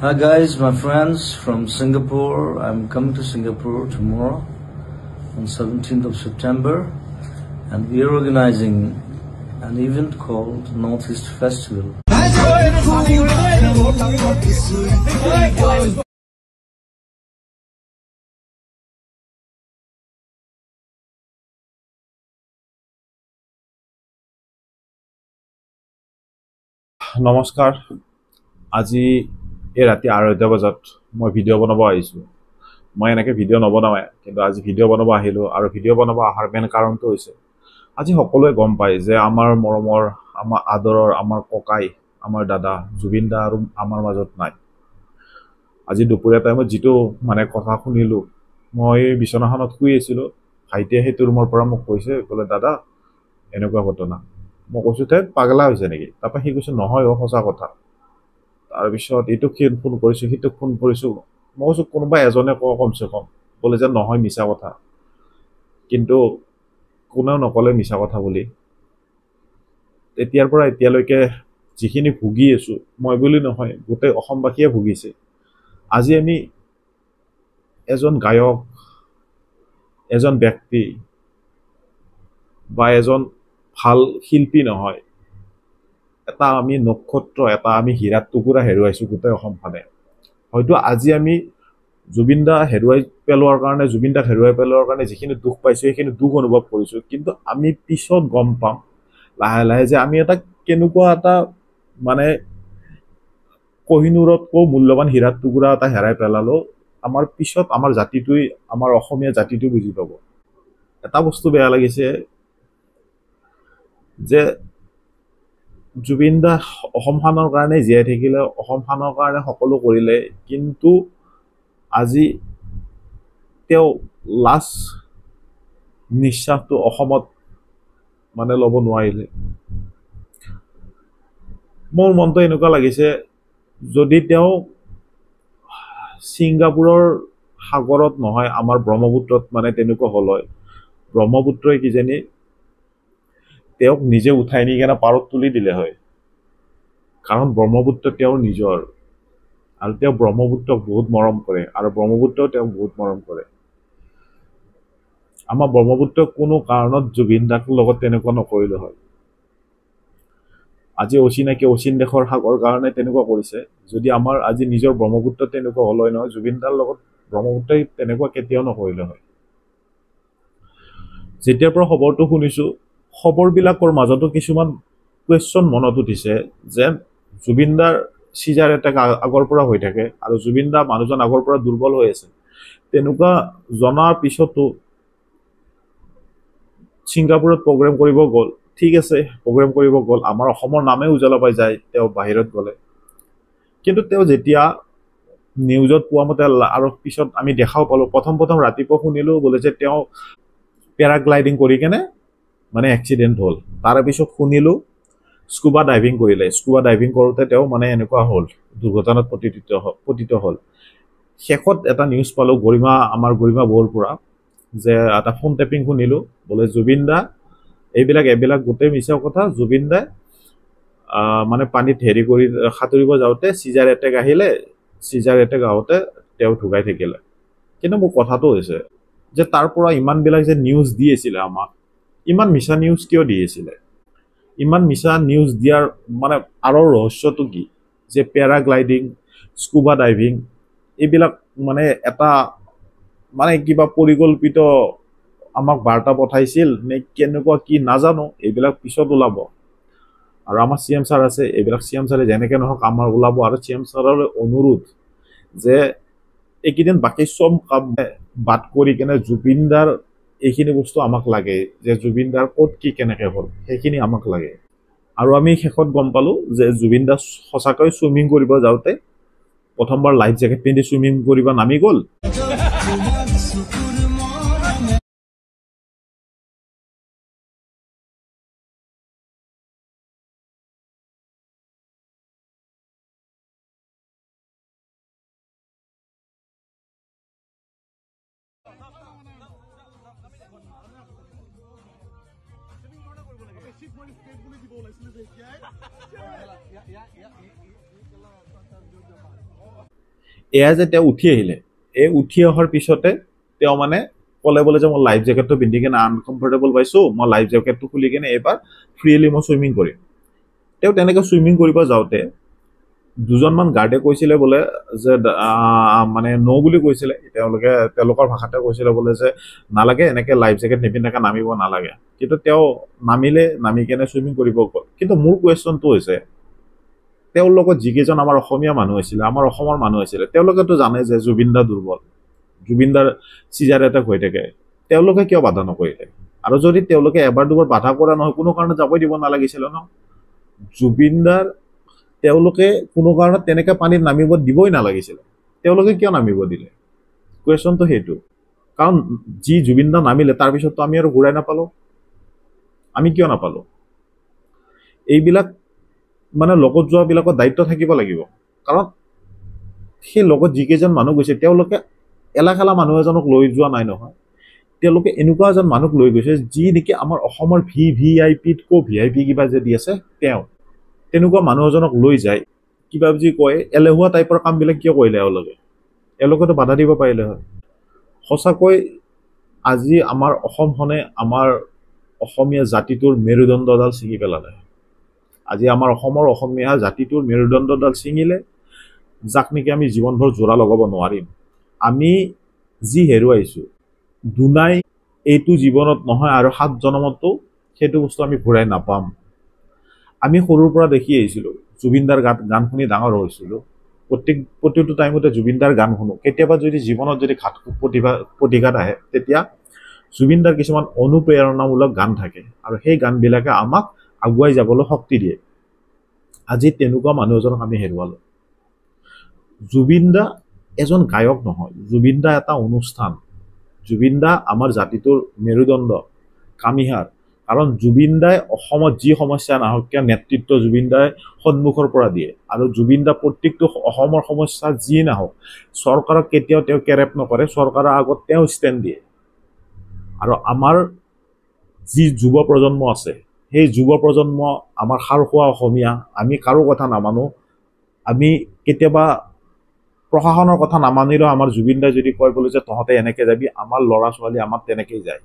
Hi guys, my friends from Singapore. I'm coming to Singapore tomorrow on 17th of September, and we are organizing an event called Northeast Festival. নমস্কাৰ আজি এই ৰাতি 2:30 বজাত মই video' বনাব আহিছোঁ মই এনেকৈ ভিডিঅ' নবনাওঁৱে কিন্তু আজি ভিডিঅ' বনাব আহিলোঁ আৰু ভিডিঅ' বনাব অহাৰ মেইন কাৰণটো হৈছে আজি সকলোৱে গম পায় যে আমাৰ মৰমৰ আমাৰ আদৰৰ আমাৰ ককাই আমাৰ দাদা জুবিন দা আৰু আমাৰ মাজত নাই আজি দুপৰীয়া টাইমত যিটো মানে কথা শুনিলোঁ মই বিছনাখনত শুই আছিলোঁ ভাইটিয়ে সেইটো ৰুমৰ পৰা মোক কৈছে ক'লে দাদা এনেকুৱা ঘটনা মই কৈছোঁ তে পাগলা হৈছে নেকি তাৰপৰা সি কৈছে নহয় সঁচা কথা তাৰপিছত এইটোক ফোন কৰিছোঁ সিটোক ফোন কৰিছোঁ মই কৈছোঁ কোনোবা এজনে কমচে কম ক'লে যে নহয় মিছা কথা কিন্তু কোনেও নক'লে মিছা কথা বুলি তেতিয়াৰ পৰা এতিয়ালৈকে যিখিনি ভুগি আছোঁ মই বুলি নহয় গোটেই অসমবাসীয়ে ভুগিছে আজি আমি এজন গায়ক এজন ব্যক্তি বা এজন ভাল শিল্পী নহয় এটা আমি নক্ষত্ৰ এটা আমি হীৰাৰ টুকুৰা হেৰুৱাইছোঁ গোটেই অসমখনে হয়তো আজি আমি জুবিন দাক হেৰুৱাই পেলোৱাৰ কাৰণে যিখিনি দুখ পাইছোঁ সেইখিনি দুখ অনুভৱ কৰিছোঁ কিন্তু আমি পিছত গম পাম লাহে লাহে যে আমি এটা কেনেকুৱা এটা মানে কোহিনুৰতকৈ মূল্যৱান হীৰাৰ টুকুৰা এটা হেৰাই পেলালোঁ আমাৰ পিছত আমাৰ জাতিটোই আমাৰ অসমীয়া জাতিটো বুজি পাব এটা বস্তু বেয়া লাগিছে যে জুবিন দা অসমখনৰ কাৰণে জীয়াই থাকিলে অসমখনৰ কাৰণে সকলো কৰিলে কিন্তু আজি তেওঁ লাষ্ট নিশ্বাসটো অসমত মানে ল'ব নোৱাৰিলে মোৰ মনটো এনেকুৱা লাগিছে যদি তেওঁ ছিংগাপুৰৰ সাগৰত নহয় আমাৰ ব্ৰহ্মপুত্ৰত মানে তেনেকুৱা হ'ল হয় ব্ৰহ্মপুত্ৰই কিজানি তেওঁক নিজে উঠাই নি কেনে পাৰত তুলি দিলে হয় কাৰণ ব্ৰহ্মপুত্ৰ তেওঁৰ নিজৰ আৰু তেওঁ ব্ৰহ্মপুত্ৰক বহুত মৰম কৰে আৰু ব্ৰহ্মপুত্ৰও তেওঁক বহুত মৰম কৰে আমাৰ ব্ৰহ্মপুত্ৰক কোনো কাৰণত জুবিন দাৰ লগত তেনেকুৱা নকৰিলে হয় আজি অচিন দেশৰ সাগৰ কাৰণে তেনেকুৱা কৰিছে যদি আমাৰ আজি নিজৰ ব্ৰহ্মপুত্ৰ তেনেকুৱা হ'ল হয় নহয় জুবিন দাৰ লগত ব্ৰহ্মপুত্ৰই তেনেকুৱা কেতিয়াও নকৰিলে হয় যেতিয়াৰ পৰা খবৰটো শুনিছোঁ খবৰবিলাকৰ মাজতো কিছুমান কুৱেশ্যন মনত উঠিছে যে জুবিন দাৰ চিজাৰ এটেক আগৰ পৰা হৈ থাকে আৰু জুবিন দা মানুহজন আগৰ পৰা দুৰ্বল হৈ আছে তেনেকুৱা জনাৰ পিছতো ছিংগাপুৰত প্ৰগ্ৰেম কৰিব গ'ল ঠিক আছে প্ৰগ্ৰেম কৰিব গ'ল আমাৰ অসমৰ নামে উজ্বলা পাই যায় তেওঁ বাহিৰত গ'লে কিন্তু তেওঁ যেতিয়া নিউজত পোৱা মতে আৰু পিছত আমি দেখাও পালোঁ প্ৰথম ৰাতিপুৱা শুনিলোঁ বোলে যে তেওঁ পেৰাগ্লাইডিং কৰি কেনে মানে এক্সিডেণ্ট হ'ল তাৰে পিছত শুনিলোঁ স্কুবা ডাইভিং কৰিলে স্কুবা ডাইভিং কৰোঁতে তেওঁ মানে এনেকুৱা হ'ল দুৰ্ঘটনাত পতিত হ'ল শেষত এটা নিউজ পালোঁ আমাৰ গৰিমা বৌৰ পৰা যে এটা ফোন টেপিং শুনিলোঁ বোলে জুবিন দা এইবিলাক গোটেই মিছা কথা জুবিন দাই মানে পানীত হেৰি কৰি সাঁতুৰিব যাওঁতে চিজাৰ এটেক আহিলে চিজাৰ এটেক আহোঁতে তেওঁ ঢুকাই থাকিলে কিন্তু মোৰ কথাটো হৈছে যে তাৰ পৰা ইমানবিলাক যে নিউজ দি আছিলে আমাক ইমান মিছা নিউজ কিয় দি আছিলে ইমান মিছা নিউজ দিয়াৰ মানে আঁৰৰ ৰহস্যটো কি যে পেৰাগ্লাইডিং স্কুবা ডাইভিং এইবিলাক মানে এটা মানে কিবা পৰিকল্পিত আমাক বাৰ্তা পঠাইছিল নে কেনেকুৱা কি নাজানো এইবিলাক পিছত ওলাব আৰু আমাৰ CM ছাৰ আছে এইবিলাক CM ছাৰে যেনেকৈ নহওক আমাৰ ওলাব আৰু CM ছাৰলৈ অনুৰোধ যে এইকেইদিন বাকী চব কাম বাদ কৰি কেনে জুবিন দাৰ এইখিনি বস্তু আমাক লাগে যে জুবিন দাৰ ক'ত কি কেনেকৈ হ'ল সেইখিনি আমাক লাগে আৰু আমি শেষত গম পালোঁ যে জুবিন দা সঁচাকৈ চুইমিং কৰিব যাওঁতে প্ৰথমবাৰ লাইফ জেকেট পিন্ধি চুইমিং কৰিব নামি গ'ল এয়া যে তেওঁ উঠি আহিলে, এই উঠি অহাৰ পিছতে তেওঁ মানে ক'লে বোলে যে মই লাইফ জেকেটটো পিন্ধি কিনে আনকমফৰ্টেবল পাইছোঁ, মই লাইফ জেকেটটো খুলি কিনে এইবাৰ ফ্ৰীলি মই চুইমিং কৰিম। তেওঁ তেনেকৈ চুইমিং কৰিব যাওঁতে দুজনমান গাৰ্ডে কৈছিলে বোলে যে মানে ন' বুলি কৈছিলে, তেওঁলোকৰ ভাষাতে কৈছিলে বোলে যে নালাগে, এনেকৈ লাইফ জেকেট নিপিন্ধাকৈ নামিব নালাগে। কিন্তু তেওঁ নামিলে, নামি কেনে চুইমিং কৰিব গ'ল। কিন্তু মোৰ কুৱেশ্যনটো হৈছে, তেওঁৰ লগত যিকেইজন আমাৰ অসমীয়া মানুহ আছিলে, আমাৰ অসমৰ মানুহ আছিলে, তেওঁলোকেতো জানে যে জুবিন দা দুৰ্বল, জুবিন দাৰ চিজাৰ এটেক হৈ থাকে, তেওঁলোকে কিয় বাধা নকৰিলে? আৰু যদি তেওঁলোকে এবাৰ দুবাৰ বাধা কৰা নহয়, কোনো কাৰণত যাবই দিব নালাগিছিলে ন। জুবিন দাৰ তেওঁলোকে কোনো কাৰণত তেনেকৈ পানীত নামিব দিবই নালাগিছিলে, তেওঁলোকে কিয় নামিব দিলে? কুৱেশ্যনটো সেইটো। কাৰণ যি জুবিন দা নামিলে তাৰপিছততো আমি আৰু ঘূৰাই নাপালোঁ। আমি কিয় নাপালোঁ? এইবিলাক মানে লগত যোৱাবিলাকৰ দায়িত্ব থাকিব লাগিব। কাৰণ সেই লগত যিকেইজন মানুহ গৈছে, তেওঁলোকে এলাখালা মানুহ এজনক লৈ যোৱা নাই নহয়, তেওঁলোকে এনেকুৱা এজন মানুহক লৈ গৈছে যি নেকি আমাৰ অসমৰ VVIPতকৈ VIP কিবা যদি আছে তেওঁ, তেনেকুৱা মানুহ এজনক লৈ যায় কিবা যি কয় এলেহুৱা টাইপৰ কামবিলাক কিয় কৰিলে? এওঁলোকেতো বাধা দিব পাৰিলে হয়। সঁচাকৈ আজি আমাৰ অসমখনে আমাৰ অসমীয়া জাতিটোৰ মেৰুদণ্ডডাল ছিঙি পেলালে। আজি আমাৰ অসমৰ অসমীয়া জাতিটোৰ মেৰুদণ্ডডাল ছিঙিলে, যাক নেকি আমি জীৱনভৰ জোৰা লগাব নোৱাৰিম। আমি যি হেৰুৱাইছোঁ, দুনাই এইটো জীৱনত নহয় আৰু 7 জনমতো সেইটো বস্তু আমি ঘূৰাই নাপাম। আমি সৰুৰ পৰা দেখি আহিছিলোঁ, জুবিন দাৰ গান শুনি ডাঙৰ হৈছিলোঁ। প্ৰতিটো টাইমতে জুবিন দাৰ গান শুনো। কেতিয়াবা যদি জীৱনত যদি প্ৰতিঘাত আহে, তেতিয়া জুবিন দাৰ কিছুমান অনুপ্ৰেৰণামূলক গান থাকে আৰু সেই গানবিলাকে আমাক আগুৱাই যাবলৈ শক্তি দিয়ে। আজি তেনেকুৱা মানুহ এজনক আমি হেৰুৱালোঁ। জুবিন দা এজন গায়ক নহয়, জুবিন দা এটা অনুষ্ঠান। জুবিন দা আমাৰ জাতিটোৰ মেৰুদণ্ড, কামিহাৰ। কাৰণ জুবিন দাই অসমত যি সমস্যা নাহক কিয় নেতৃত্ব জুবিন দাই সন্মুখৰ পৰা দিয়ে। আৰু জুবিন দা প্ৰত্যেকটো অসমৰ সমস্যা যি নাহক চৰকাৰক কেতিয়াও তেওঁ কেৰেপ নকৰে, চৰকাৰৰ আগত তেওঁ ষ্টেণ্ড দিয়ে। আৰু আমাৰ যি যুৱ প্ৰজন্ম আছে, সেই যুৱ প্ৰজন্ম আমাৰ সাৰখোৱা অসমীয়া, আমি কাৰো কথা নামানো। আমি কেতিয়াবা প্ৰশাসনৰ কথা নামানিলেও আমাৰ জুবিন দাই যদি কয় বোলে যে তহঁতে এনেকৈ যাবি, আমাৰ ল'ৰা ছোৱালী আমাৰ তেনেকেই যায়।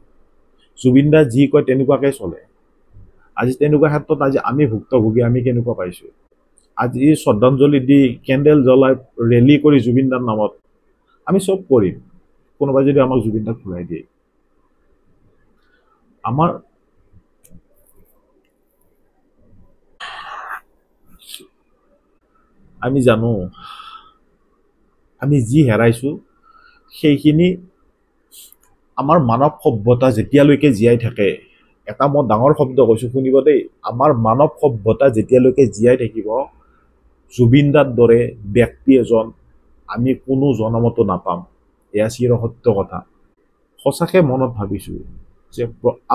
জুবিন দা যি কয় তেনেকুৱাকৈ চলে। আজি তেনেকুৱা ক্ষেত্ৰত আজি আমি ভুক্তভোগী, আমি কেনেকুৱা পাইছোঁ। আজি শ্ৰদ্ধাঞ্জলি দি কেণ্ডেল জ্বলাই ৰেলী কৰি জুবিন দাৰ নামত আমি চব কৰিম, কোনোবাই যদি আমাক জুবিন দাক ঘূৰাই দিয়ে। আমি জানো আমি যি হেৰাইছোঁ সেইখিনি আমাৰ মানৱ সভ্যতা যেতিয়ালৈকে জীয়াই থাকে, এটা মই ডাঙৰ শব্দ কৈছোঁ শুনিব দেই, আমাৰ মানৱ সভ্যতা যেতিয়ালৈকে জীয়াই থাকিব, জুবিন দাৰ দৰে ব্যক্তি এজন আমি কোনো জনমতো নাপাম। এয়া চিৰ সত্য কথা। সঁচাকৈ মনত ভাবিছোঁ যে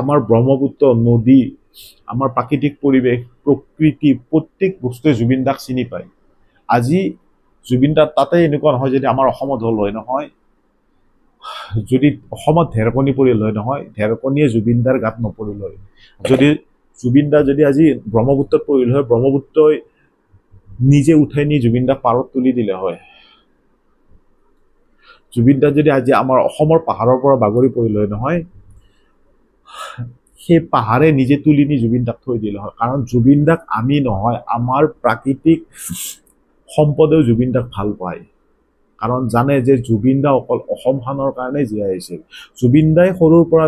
আমাৰ ব্ৰহ্মপুত্ৰ নদী, আমাৰ প্ৰাকৃতিক পৰিৱেশ, প্ৰকৃতি, প্ৰত্যেক বস্তুৱে জুবিন দাক চিনি পায়। আজি জুবিন দাৰ তাতে এনেকুৱা নহয় যদি আমাৰ অসমত হ'ল হয় নহয়, যদি অসমত ঢেৰেকনি পৰিল হয় নহয়, ঢেৰেকনিয়ে জুবিন দাৰ গাত নপৰিল হয়। যদি জুবিন দা যদি আজি ব্ৰহ্মপুত্ৰত পৰিল হয়, ব্ৰহ্মপুত্ৰই নিজে উঠাই নি জুবিন দাক পাৰত তুলি দিলে হয়। জুবিন দা যদি আজি আমাৰ অসমৰ পাহাৰৰ পৰা বাগৰি পৰিল হয় নহয়, সেই পাহাৰে নিজে তুলি নি জুবিন দাক থৈ দিলে হয়। কাৰণ জুবিন দাক আমি নহয়, আমাৰ প্ৰাকৃতিক সম্পদেও জুবিন দাক ভাল পায়। কাৰণ জানে যে জুবিন দা অকল অসমখনৰ কাৰণে জীয়াই আছিল। জুবিন দাই সৰুৰ পৰা,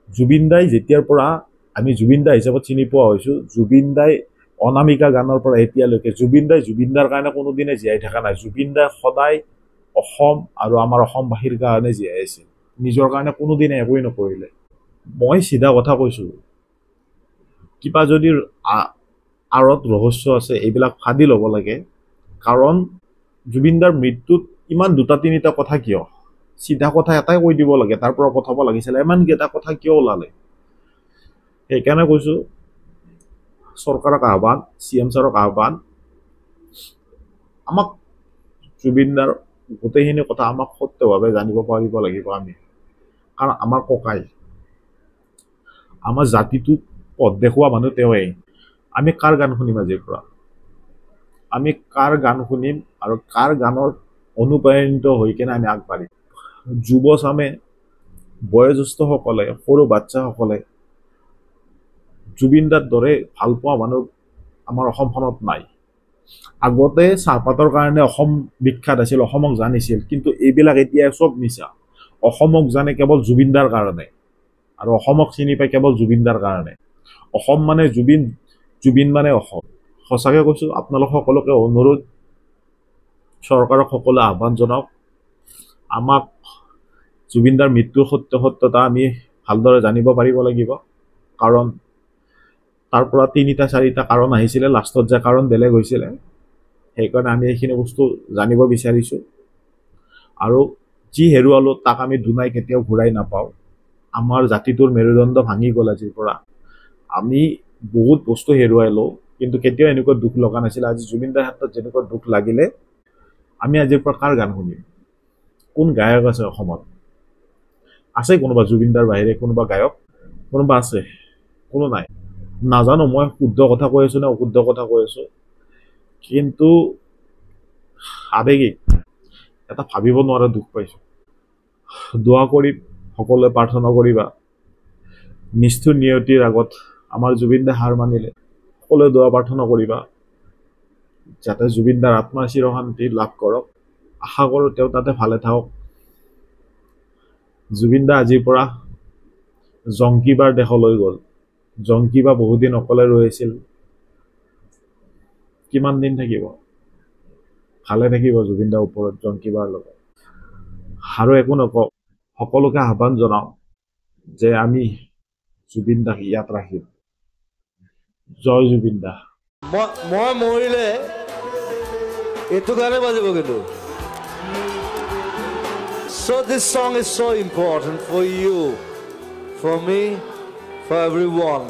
জুবিন দাই যেতিয়াৰ পৰা আমি জুবিন দা হিচাপত চিনি পোৱা হৈছোঁ, জুবিন দাই অনামিকা গানৰ পৰা এতিয়ালৈকে জুবিন দাৰ কাৰণে কোনোদিনে জীয়াই থকা নাই। জুবিন দাই সদায় অসম আৰু আমাৰ অসমবাসীৰ কাৰণে জীয়াই আছিল, নিজৰ কাৰণে কোনোদিনে একোৱেই নকৰিলে। মই চিধা কথা কৈছোঁ, কিবা যদি আঁৰত ৰহস্য আছে এইবিলাক ফাদি ল'ব লাগে। কাৰণ জুবিন দাৰ মৃত্যুত ইমান 2-3টা কথা কিয়? চিধা কথা এটাই কৈ দিব লাগে, তাৰ পৰা পঠাব লাগিছিলে, ইমানকেইটা কথা কিয় ওলালে? সেইকাৰণে কৈছোঁ, চৰকাৰক আহ্বান, CM ছাৰক আহ্বান, আমাক জুবিন দাৰ গোটেইখিনি কথা আমাক সত্যভাৱে জানিব পাৰিব লাগিব আমি। কাৰণ আমাৰ ককাই, আমাৰ জাতিটোক পথ দেখুওৱা মানুহ তেওঁৱেই। আমি কাৰ গান শুনিম আজিৰ পৰা? আমি কাৰ গান শুনিম আৰু কাৰ গানৰ অনুপ্ৰাণিত হৈ কিনে আমি আগবাঢ়িম যুৱ চামে বয়োজ্যেষ্ঠসকলে সৰু বাচ্চাসকলে জুবিন দাৰ দৰে ভাল পোৱা মানুহ আমাৰ অসমখনত নাই আগতে চাহপাতৰ কাৰণে অসম বিখ্যাত আছিল অসমক জানিছিল কিন্তু এইবিলাক এতিয়া চব মিছা অসমক জানে কেৱল জুবিন দাৰ কাৰণে আৰু অসমক চিনি পায় কেৱল জুবিন দাৰ কাৰণে অসম মানে জুবিন জুবিন মানে অসম সঁচাকৈ কৈছোঁ আপোনালোক সকলোকে অনুৰোধ চৰকাৰক সকলোৱে আহ্বান জনাওক আমাক জুবিন দাৰ মৃত্যুৰ সত্যতা আমি ভালদৰে জানিব পাৰিব লাগিব কাৰণ তাৰ পৰা ৩-৪টা কাৰণ আহিছিলে লাষ্টত যে কাৰণ বেলেগ হৈছিলে সেইকাৰণে আমি এইখিনি বস্তু জানিব বিচাৰিছোঁ আৰু যি হেৰুৱালোঁ তাক আমি দুনাই কেতিয়াও ঘূৰাই নাপাওঁ আমাৰ জাতিটোৰ মেৰুদণ্ড ভাঙি গ'ল আজিৰ পৰা আমি বহুত বস্তু হেৰুৱালোঁ কিন্তু কেতিয়াও এনেকুৱা দুখ লগা নাছিল আজি জুবিন দাৰ ক্ষেত্ৰত যেনেকুৱা দুখ লাগিলে আমি আজিৰ পৰা কাৰ গান শুনিম কোন গায়ক আছে অসমত আছে কোনোবা জুবিন দাৰ বাহিৰে কোনোবা গায়ক কোনোবা আছে কোনো নাই নাজানো মই শুদ্ধ কথা কৈ আছোঁ নে অশুদ্ধ কথা কৈ আছোঁ কিন্তু আবেগিক এটা ভাবিব নোৱাৰা দুখ পাইছোঁ দোৱা কৰি সকলোৱে প্ৰাৰ্থনা কৰিবা নিষ্ঠুৰ নিয়তিৰ আগত আমাৰ জুবিন দা হাৰ মানিলে সকলোৱে দোৱা প্ৰাৰ্থনা কৰিবা যাতে জুবিন দাৰ আত্মাৰ চিৰশান্তি লাভ কৰক আশা কৰোঁ তেওঁ তাতে ভালে থাকক জুবিন দা আজিৰ পৰা জংকিবাৰ দেশলৈ গ'ল জংকিবা বহুদিন অকলে ৰৈছিল কিমান দিন থাকিব ভালে থাকিব জুবিন দাৰ ওপৰত জংকিবাৰ লগত আৰু একো নকওঁ সকলোকে আহ্বান জনাওঁ যে আমি জুবিন দাক ইয়াত ৰাখিম জয় জুবিন দা মই মৰিলে এইটো গানে বাজিব কিন্তু So this song is so important for you, for me, for everyone.